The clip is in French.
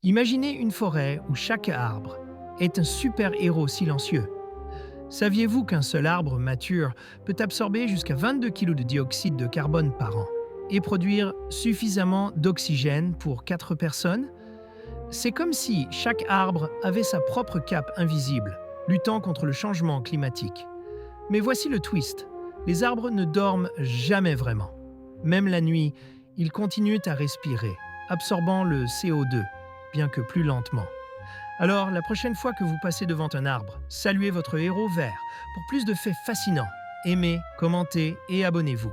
Imaginez une forêt où chaque arbre est un super-héros silencieux. Saviez-vous qu'un seul arbre mature peut absorber jusqu'à 22 kg de dioxyde de carbone par an et produire suffisamment d'oxygène pour 4 personnes? C'est comme si chaque arbre avait sa propre cape invisible, luttant contre le changement climatique. Mais voici le twist. Les arbres ne dorment jamais vraiment. Même la nuit, ils continuent à respirer, absorbant le CO2, bien que plus lentement. Alors, la prochaine fois que vous passez devant un arbre, saluez votre héros vert. Pour plus de faits fascinants, aimez, commentez et abonnez-vous.